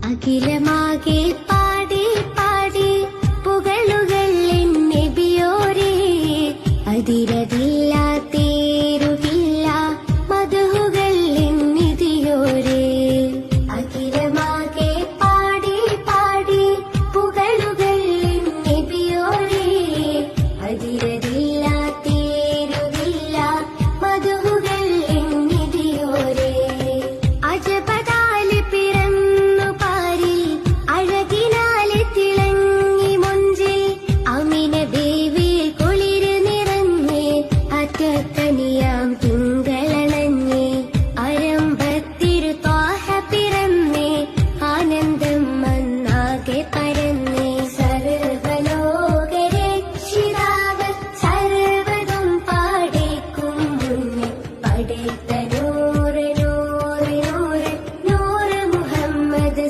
അഖിലമാകെ പാടി പാടി പുകളുകൾ നബിയോരേ അതിരതില്ല തേരുകില്ല മധുകൾ നിധിയോരേ അഖിലമാകെ പാടി പാടി പുകളുകൾ നബിയോരേ അതിരതില്ല തേരുകില്ല മധുകൾ നിധിയോരേ അജപദാല് പിറന്നു പാരിൽ അഴകിനാല് തിളങ്ങി മുഞ്ചിൽ അമിന ബേബി കുളിര് നിറഞ്ഞ് അറ്റത്തനിയാം തിങ്കളണഞ്ഞ് അരമ്പത്തിരു ത്വാഹ പിറന്ന് ആനന്ദം മന്നാകെ പരന്ന് സർവലോക രക്ഷിതാവ് സർവതും പാടേക്കും മുന്നേ പടേത്ത നൂറ് നൂറ് നൂറ് നൂറ് മുഹമ്മദ്